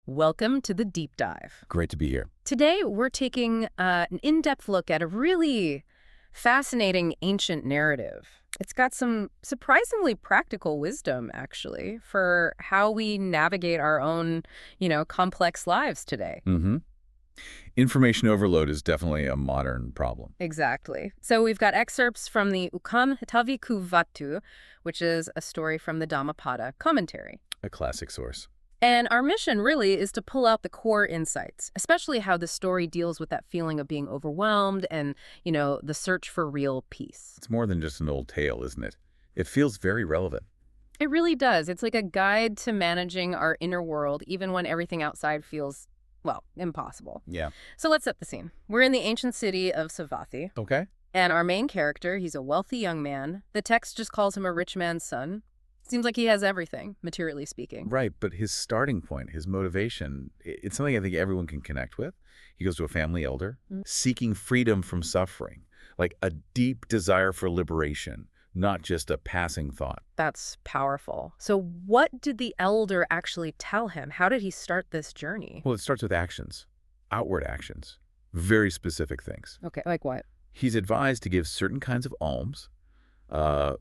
Welcome to the Deep Dive. Great to be here. Today, we're taking an in-depth look at a really fascinating ancient narrative. It's got some surprisingly practical wisdom, actually, for how we navigate our own, complex lives today. Information overload is definitely a modern problem. Exactly. So we've got excerpts from the Ukkaṇṭhitabhikkhu Vatthu, which is a story from the Dhammapadaṭṭhakathā commentary. A classic source. And our mission really is to pull out the core insights, especially how the story deals with that feeling of being overwhelmed and, the search for real peace. It's more than just an old tale, isn't it? It feels very relevant. It really does. It's like a guide to managing our inner world, even when everything outside feels, impossible. Yeah. So let's set the scene. We're in the ancient city of Savatthi. Okay. And our main character, he's a wealthy young man. The text just calls him a rich man's son. Seems like he has everything, materially speaking. Right, but his starting point, his motivation, it's something I think everyone can connect with. He goes to a family elder, seeking freedom from suffering, like a deep desire for liberation, not just a passing thought. That's powerful. So what did the elder actually tell him? How did he start this journey? Well, it starts with actions, outward actions, very specific things. Okay, like what? He's advised to give certain kinds of alms,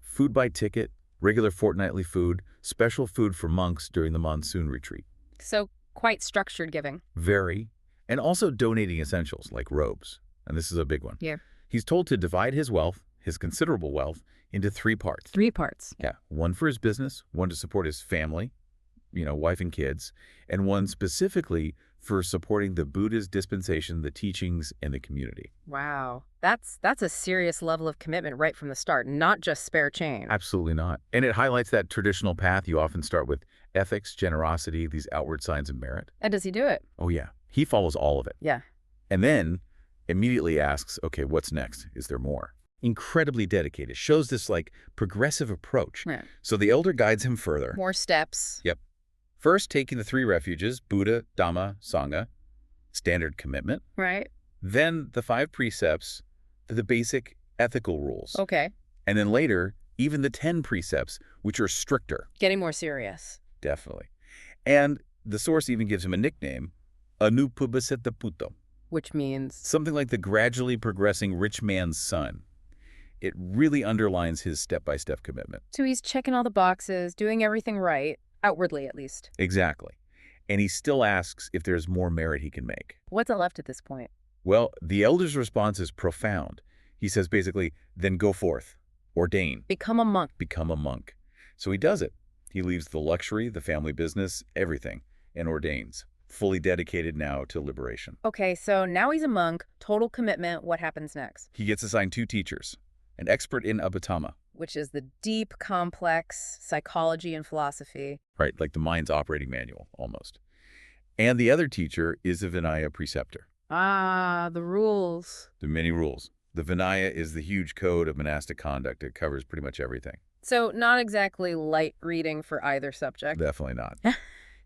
food by ticket, regular fortnightly food, special food for monks during the monsoon retreat. So quite structured giving. Very. And also donating essentials like robes. And this is a big one. Yeah. He's told to divide his wealth, his considerable wealth, into 3 parts. 3 parts. Yeah. One for his business, one to support his family, wife and kids, and one specifically for supporting the Buddha's dispensation, the teachings, and the community. Wow. That's a serious level of commitment right from the start, not just spare change. Absolutely not. And it highlights that traditional path. You often start with ethics, generosity, these outward signs of merit. And does he do it? Oh, yeah. He follows all of it. Yeah. And then immediately asks, okay, what's next? Is there more? Incredibly dedicated. Shows this progressive approach. Yeah. So the elder guides him further. More steps. Yep. First, taking the 3 refuges, Buddha, Dhamma, Sangha, standard commitment. Right. Then the 5 precepts, the basic ethical rules. Okay. And then later, even the 10 precepts, which are stricter. Getting more serious. Definitely. And the source even gives him a nickname, Ukkaṇṭhitabhikkhuvatthu, which means? Something like the gradually progressing rich man's son. It really underlines his step-by-step commitment. So he's checking all the boxes, doing everything right, outwardly at least. Exactly. And he still asks if there's more merit he can make. What's left at this point? Well, the elder's response is profound. He says basically, then go forth, ordain. Become a monk. Become a monk. So he does it. He leaves the luxury, the family business, everything, and ordains. Fully dedicated now to liberation. Okay, so now he's a monk, total commitment. What happens next? He gets assigned 2 teachers, an expert in Abhidhamma, which is the deep, complex psychology and philosophy. Right, like the mind's operating manual, almost. And the other teacher is a Vinaya preceptor. Ah, the rules. The many rules. The Vinaya is the huge code of monastic conduct. It covers pretty much everything. So not exactly light reading for either subject. Definitely not.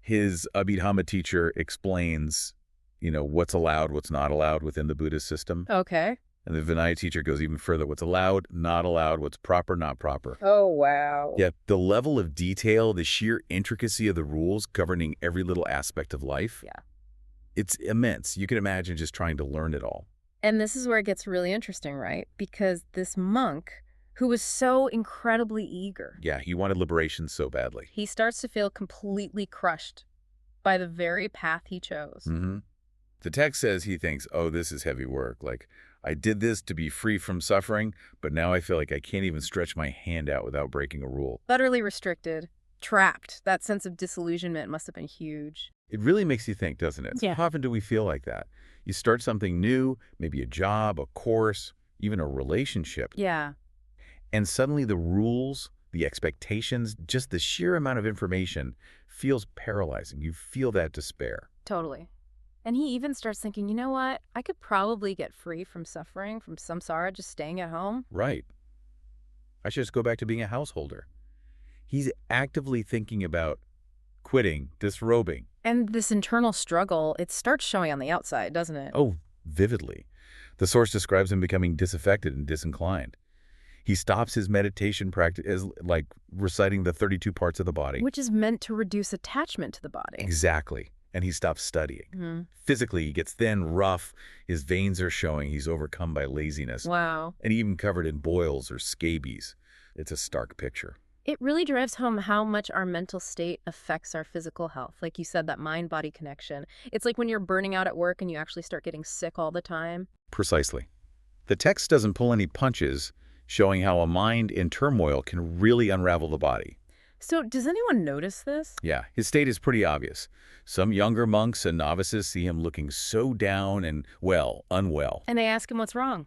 His Abhidhamma teacher explains, what's allowed, what's not allowed within the Buddhist system. Okay. And the Vinaya teacher goes even further. What's allowed, not allowed, what's proper, not proper. Oh, wow. Yeah, the level of detail, the sheer intricacy of the rules governing every little aspect of life. Yeah. It's immense. You can imagine just trying to learn it all. And this is where it gets really interesting, right? Because this monk, who was so incredibly eager. Yeah, he wanted liberation so badly. He starts to feel completely crushed by the very path he chose. The text says he thinks, oh, this is heavy work. I did this to be free from suffering, but now I feel like I can't even stretch my hand out without breaking a rule. Utterly restricted, trapped. That sense of disillusionment must have been huge. It really makes you think, doesn't it? Yeah. How often do we feel like that? You start something new, maybe a job, a course, even a relationship. Yeah. And suddenly the rules, the expectations, just the sheer amount of information feels paralyzing. You feel that despair. Totally. And he even starts thinking, you know what? I could probably get free from suffering, from samsara, just staying at home. Right. I should just go back to being a householder. He's actively thinking about quitting, disrobing. And this internal struggle, it starts showing on the outside, doesn't it? Oh, vividly. The source describes him becoming disaffected and disinclined. He stops his meditation practice as reciting the 32 parts of the body. Which is meant to reduce attachment to the body. Exactly. and he stops studying. Mm-hmm. Physically, he gets thin, rough, his veins are showing, he's overcome by laziness, Wow. and even covered in boils or scabies. It's a stark picture. It really drives home how much our mental state affects our physical health. Like you said, that mind-body connection. It's like when you're burning out at work and you actually start getting sick all the time. Precisely. The text doesn't pull any punches, showing how a mind in turmoil can really unravel the body. So does anyone notice this? Yeah, his state is pretty obvious. Some younger monks and novices see him looking so down and, well, unwell. And they ask him what's wrong.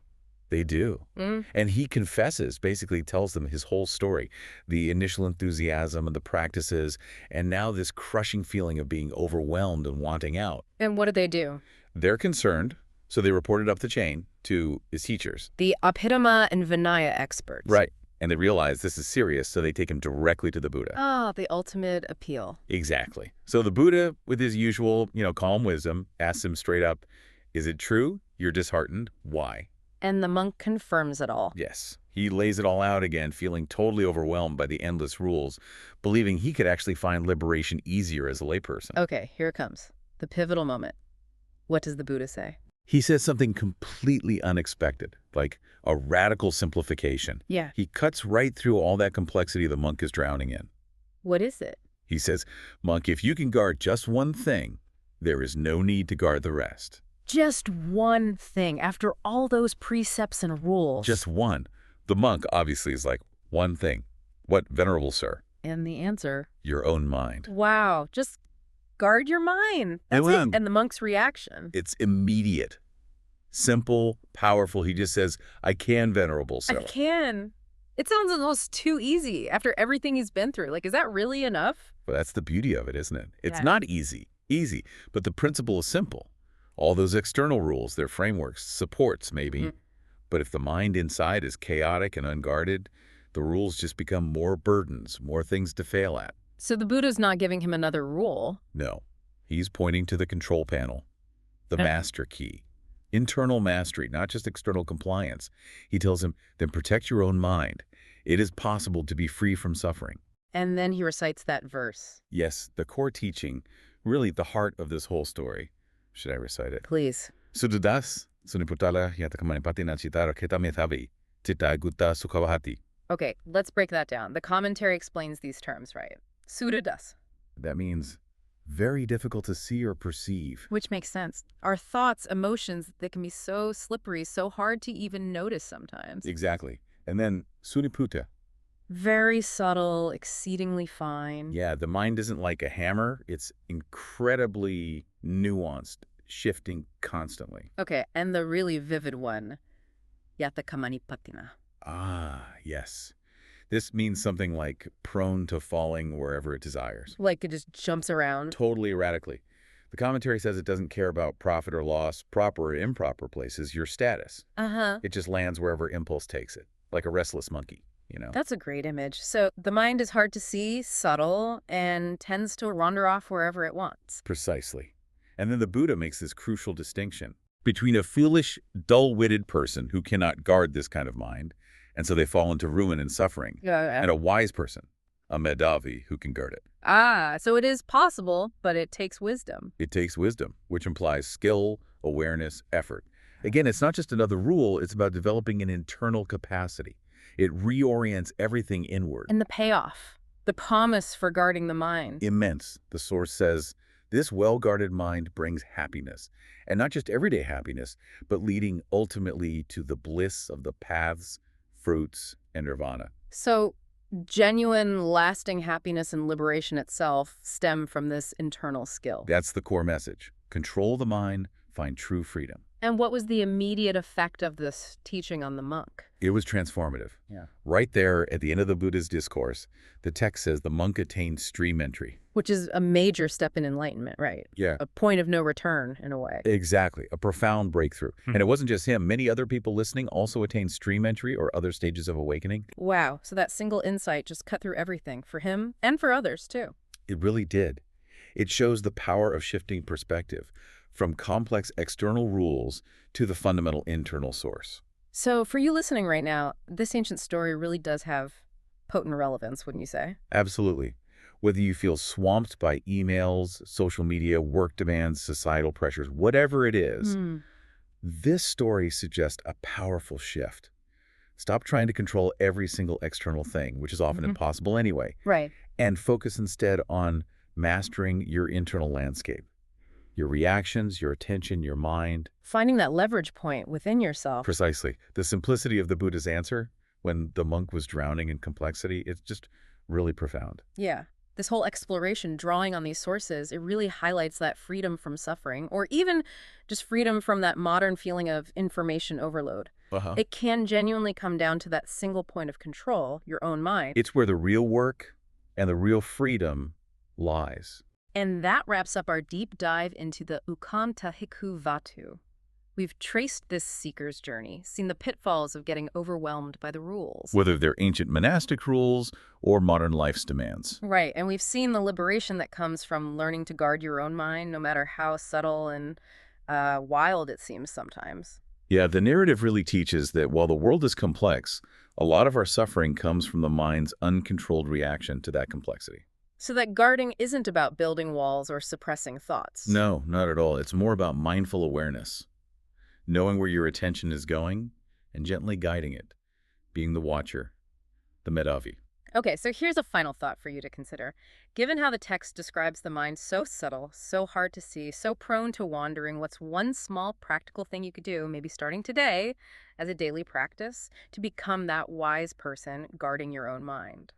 They do. And he confesses, basically tells them his whole story, the initial enthusiasm and the practices, and now this crushing feeling of being overwhelmed and wanting out. And what do they do? They're concerned, so they report it up the chain to his teachers. The Abhidhamma and Vinaya experts. Right. And they realize this is serious, so they take him directly to the Buddha. Ah, the ultimate appeal. Exactly. So the Buddha, with his usual, calm wisdom, asks him straight up, is it true? You're disheartened. Why? And the monk confirms it all. Yes. He lays it all out again, feeling totally overwhelmed by the endless rules, believing he could actually find liberation easier as a layperson. Okay, here it comes. The pivotal moment. What does the Buddha say? He says something completely unexpected, like a radical simplification. Yeah. He cuts right through all that complexity the monk is drowning in. What is it? He says, monk, if you can guard just one thing, there is no need to guard the rest. Just one thing after all those precepts and rules. Just one. The monk obviously is like, one thing. What, venerable sir? And the answer? Your own mind. Wow, just guard your mind. That's it. And the monk's reaction? It's immediate. Simple, powerful. He just says, I can, venerable sir. I can. It sounds almost too easy after everything he's been through. Like, is that really enough? Well, that's the beauty of it, isn't it? It's Yeah. not easy, but the principle is simple. All those external rules, their frameworks, supports maybe. But if the mind inside is chaotic and unguarded, the rules just become more burdens, more things to fail at. So the Buddha's not giving him another rule. No, he's pointing to the control panel, the master key, internal mastery, not just external compliance. He tells him, then protect your own mind. It is possible to be free from suffering. And then he recites that verse. Yes, the core teaching, really the heart of this whole story. Should I recite it? Please. Sududas, suniputala yatakamanipatina chitara ketamitabhi, gutta sukhavahati. Okay, let's break that down. The commentary explains these terms, right? Sudadas. That means very difficult to see or perceive. Which makes sense. Our thoughts, emotions, they can be so slippery, so hard to even notice sometimes. Exactly. And then suniputa. Very subtle, exceedingly fine. Yeah, the mind isn't like a hammer. It's incredibly nuanced, shifting constantly. Okay, and the really vivid one, yatakamanipatina. Ah, yes. This means something like prone to falling wherever it desires. Like it just jumps around. Totally erratically. The commentary says it doesn't care about profit or loss, proper or improper places, your status. It just lands wherever impulse takes it, like a restless monkey. That's a great image. So the mind is hard to see, subtle, and tends to wander off wherever it wants. Precisely. And then the Buddha makes this crucial distinction between a foolish, dull-witted person who cannot guard this kind of mind, and so they fall into ruin and suffering, and a wise person, a Medhavi, who can guard it. Ah, so it is possible, but it takes wisdom. It takes wisdom, which implies skill, awareness, effort. Again, it's not just another rule, it's about developing an internal capacity. It reorients everything inward. And the payoff, the promise for guarding the mind. Immense. The source says, this well-guarded mind brings happiness, and not just everyday happiness, but leading ultimately to the bliss of the paths, fruits, and nirvana. So genuine, lasting happiness and liberation itself stem from this internal skill. That's the core message. Control the mind, find true freedom. And what was the immediate effect of this teaching on the monk? It was transformative. Yeah. Right there at the end of the Buddha's discourse, the text says the monk attained stream entry. Which is a major step in enlightenment, right? Yeah. A point of no return, in a way. Exactly. A profound breakthrough. And it wasn't just him. Many other people listening also attained stream entry or other stages of awakening. Wow. So that single insight just cut through everything for him and for others, too. It really did. It shows the power of shifting perspective from complex external rules to the fundamental internal source. So for you listening right now, this ancient story really does have potent relevance, wouldn't you say? Absolutely. Whether you feel swamped by emails, social media, work demands, societal pressures, whatever it is, this story suggests a powerful shift. Stop trying to control every single external thing, which is often impossible anyway, Right. and focus instead on mastering your internal landscape, your reactions, your attention, your mind. Finding that leverage point within yourself. Precisely. The simplicity of the Buddha's answer when the monk was drowning in complexity, it's just really profound. Yeah. This whole exploration, drawing on these sources, it really highlights that freedom from suffering, or even just freedom from that modern feeling of information overload. It can genuinely come down to that single point of control, your own mind. It's where the real work and the real freedom lies. And that wraps up our deep dive into the Ukkaṇṭhitabhikkhu Vatthu. We've traced this seeker's journey, seen the pitfalls of getting overwhelmed by the rules. Whether they're ancient monastic rules or modern life's demands. Right, and we've seen the liberation that comes from learning to guard your own mind, no matter how subtle and wild it seems sometimes. Yeah, the narrative really teaches that while the world is complex, a lot of our suffering comes from the mind's uncontrolled reaction to that complexity. So that guarding isn't about building walls or suppressing thoughts. No, not at all. It's more about mindful awareness. Knowing where your attention is going and gently guiding it, being the watcher, the Medhavi. Okay, so here's a final thought for you to consider. Given how the text describes the mind so subtle, so hard to see, so prone to wandering, what's one small practical thing you could do, maybe starting today as a daily practice, to become that wise person guarding your own mind?